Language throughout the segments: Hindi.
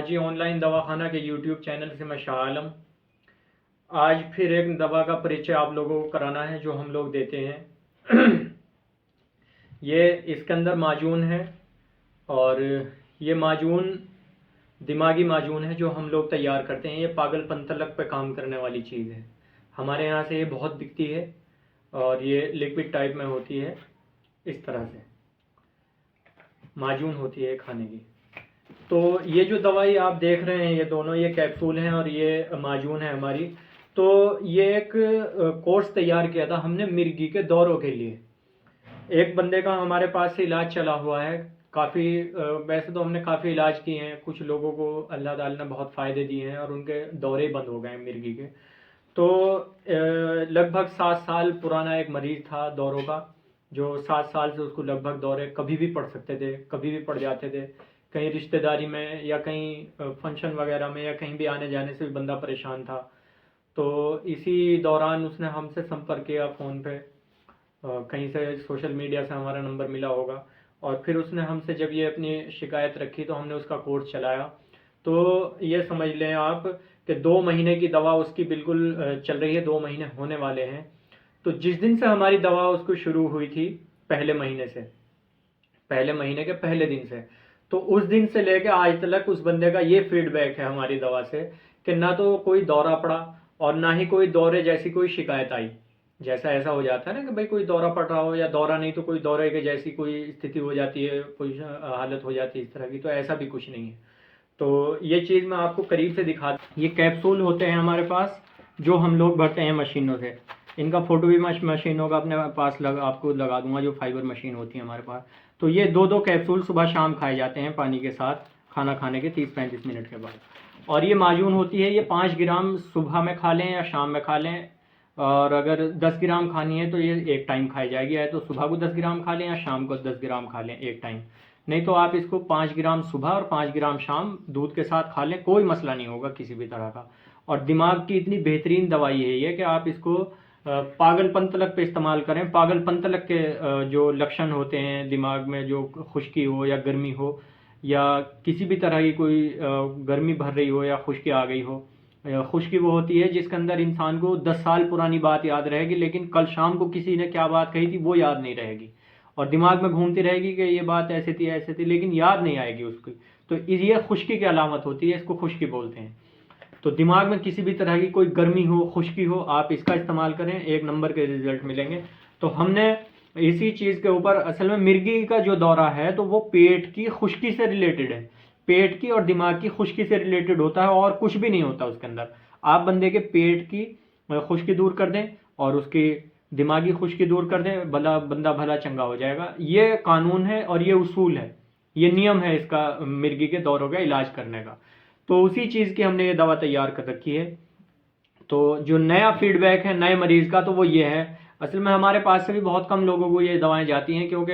हाजी ऑनलाइन दवाखाना के यूट्यूब चैनल से मैं शाह आलम। आज फिर एक दवा का परिचय आप लोगों को कराना है जो हम लोग देते हैं। ये इसके अंदर माजून है और ये माजून दिमागी माजून है जो हम लोग तैयार करते हैं। ये पागलपन तलक पे काम करने वाली चीज़ है। हमारे यहाँ से ये बहुत बिकती है और ये लिक्विड टाइप में होती है। इस तरह से माजून होती है खाने की। तो ये जो दवाई आप देख रहे हैं ये दोनों ये कैप्सूल हैं और ये माजून है हमारी। तो ये एक कोर्स तैयार किया था हमने मिर्गी के दौरों के लिए। एक बंदे का हमारे पास से इलाज चला हुआ है काफ़ी। वैसे तो हमने काफ़ी इलाज किए हैं, कुछ लोगों को अल्लाह ताला ने बहुत फ़ायदे दिए हैं और उनके दौरे बंद हो गए हैं मिर्गी के। तो लगभग 7 साल पुराना एक मरीज़ था दौरों का, जो 7 साल से उसको लगभग दौरे कभी भी पड़ सकते थे, कभी भी पड़ जाते थे। कहीं रिश्तेदारी में या कहीं फंक्शन वगैरह में या कहीं भी आने जाने से भी बंदा परेशान था। तो इसी दौरान उसने हमसे संपर्क किया फ़ोन पे, कहीं से सोशल मीडिया से हमारा नंबर मिला होगा और फिर उसने हमसे जब ये अपनी शिकायत रखी तो हमने उसका कोर्स चलाया। तो ये समझ लें आप कि 2 महीने की दवा उसकी बिल्कुल चल रही है, 2 महीने होने वाले हैं। तो जिस दिन से हमारी दवा उसको शुरू हुई थी, पहले महीने से, पहले महीने के पहले दिन से, तो उस दिन से लेकर आज तक उस बंदे का ये फीडबैक है हमारी दवा से कि ना तो कोई दौरा पड़ा और ना ही कोई दौरे जैसी कोई शिकायत आई। जैसा ऐसा हो जाता है ना कि भाई कोई दौरा पड़ रहा हो या दौरा नहीं तो कोई दौरे के जैसी कोई स्थिति हो जाती है, कोई हालत हो जाती है इस तरह की। तो ऐसा भी कुछ नहीं है। तो ये चीज़ मैं आपको करीब से दिखा, ये कैप्सूल होते हैं हमारे पास जो हम लोग भरते हैं मशीनों से। इनका फोटो भी मशीनों का अपने पास आपको लगा दूंगा, जो फाइबर मशीन होती है हमारे पास। तो ये 2-2 कैप्सूल सुबह शाम खाए जाते हैं पानी के साथ, खाना खाने के 30-35 मिनट के बाद। और ये माजून होती है, ये 5 ग्राम सुबह में खा लें या शाम में खा लें। और अगर 10 ग्राम खानी है तो ये एक टाइम खाई जाएगी, या तो सुबह को 10 ग्राम खा लें या शाम को 10 ग्राम खा लें एक टाइम। नहीं तो आप इसको 5 ग्राम सुबह और 5 ग्राम शाम दूध के साथ खा लें, कोई मसला नहीं होगा किसी भी तरह का। और दिमाग की इतनी बेहतरीन दवाई है ये कि आप इसको पागलपन तलक पे इस्तेमाल करें। पागलपन तलक के जो लक्षण होते हैं दिमाग में, जो खुश्की हो या गर्मी हो या किसी भी तरह की कोई गर्मी भर रही हो या खुश्की आ गई हो। खुश्की वो होती है जिसके अंदर इंसान को 10 साल पुरानी बात याद रहेगी, लेकिन कल शाम को किसी ने क्या बात कही थी वो याद नहीं रहेगी और दिमाग में घूमती रहेगी कि ये बात ऐसे थी, लेकिन याद नहीं आएगी उसकी। तो ये खुश्की की अलामत होती है, इसको खुश्की बोलते हैं। तो दिमाग में किसी भी तरह की कोई गर्मी हो, खुश्की हो, आप इसका इस्तेमाल करें, 1 नंबर के रिजल्ट मिलेंगे। तो हमने इसी चीज़ के ऊपर, असल में मिर्गी का जो दौरा है तो वो पेट की खुश्की से रिलेटेड है, पेट की और दिमाग की खुश्की से रिलेटेड होता है और कुछ भी नहीं होता उसके अंदर। आप बंदे के पेट की खुश्की दूर कर दें और उसकी दिमागी खुश्की दूर कर दें, बंदा भला चंगा हो जाएगा। ये कानून है और ये उसूल है, ये नियम है इसका मिर्गी के दौरों का इलाज करने का। तो उसी चीज़ की हमने ये दवा तैयार कर रखी है। तो जो नया फीडबैक है नए मरीज़ का तो वो ये है, असल में हमारे पास से भी बहुत कम लोगों को ये दवाएं जाती हैं क्योंकि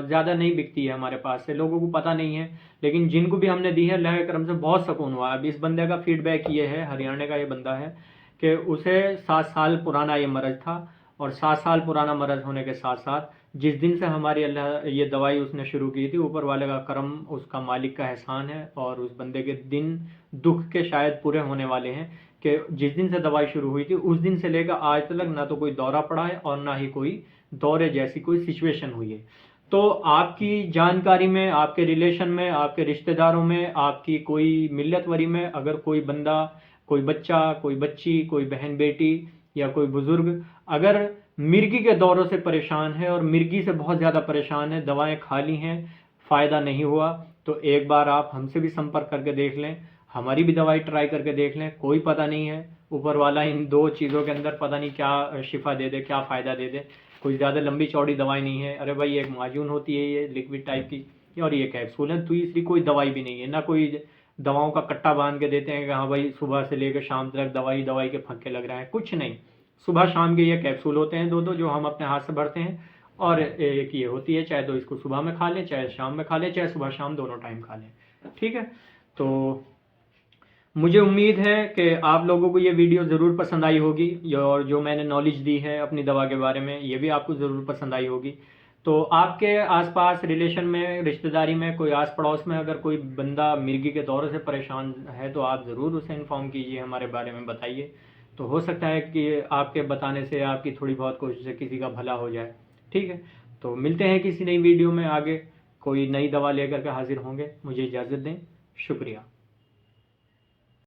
ज़्यादा नहीं बिकती है हमारे पास से, लोगों को पता नहीं है। लेकिन जिनको भी हमने दी है अल्लाह के करम से बहुत सुकून हुआ है। अब इस बंदे का फीडबैक ये है, हरियाणा का ये बंदा है, कि उसे 7 साल पुराना ये मरज़ था और 7 साल पुराना मरज़ होने के साथ साथ जिस दिन से हमारी अल्लाह ये दवाई उसने शुरू की थी, ऊपर वाले का करम, उसका मालिक का एहसान है और उस बंदे के दिन दुख के शायद पूरे होने वाले हैं कि जिस दिन से दवाई शुरू हुई थी उस दिन से लेकर आज तक ना तो कोई दौरा पड़ा है और ना ही कोई दौरे जैसी कोई सिचुएशन हुई है। तो आपकी जानकारी में, आपके रिलेशन में, आपके रिश्तेदारों में, आपकी कोई मिल्लत वरी में अगर कोई बंदा, कोई बच्चा, कोई बच्ची, कोई बहन बेटी या कोई बुजुर्ग अगर मिर्गी के दौरों से परेशान है और मिर्गी से बहुत ज़्यादा परेशान है, दवाएं खा ली हैं, फ़ायदा नहीं हुआ, तो एक बार आप हमसे भी संपर्क करके देख लें, हमारी भी दवाई ट्राई करके देख लें। कोई पता नहीं है, ऊपर वाला इन 2 चीज़ों के अंदर पता नहीं क्या शिफा दे दे, क्या फ़ायदा दे दे। कोई ज़्यादा लंबी चौड़ी दवाई नहीं है। अरे भाई, एक माजून होती है ये लिक्विड टाइप की और ये कैप्सूल है, तो इसकी कोई दवाई भी नहीं है। ना कोई दवाओं का कट्टा बांध के देते हैं कि हाँ भाई सुबह से लेकर शाम तक दवाई के फक्के लग रहे हैं, कुछ नहीं। सुबह शाम के ये कैप्सूल होते हैं 2-2 जो हम अपने हाथ से भरते हैं और एक ये होती है, चाहे तो इसको सुबह में खा लें, चाहे शाम में खा लें, चाहे सुबह शाम दोनों टाइम खा लें। ठीक है। तो मुझे उम्मीद है कि आप लोगों को ये वीडियो ज़रूर पसंद आई होगी और जो मैंने नॉलेज दी है अपनी दवा के बारे में ये भी आपको ज़रूर पसंद आई होगी। तो आपके आसपास रिलेशन में, रिश्तेदारी में, कोई आस पड़ोस में अगर कोई बंदा मिर्गी के दौरे से परेशान है तो आप ज़रूर उसे इन्फॉर्म कीजिए, हमारे बारे में बताइए। तो हो सकता है कि आपके बताने से आपकी थोड़ी बहुत कोशिश से किसी का भला हो जाए। ठीक है, तो मिलते हैं किसी नई वीडियो में, आगे कोई नई दवा लेकर के हाजिर होंगे। मुझे इजाज़त दें, शुक्रिया।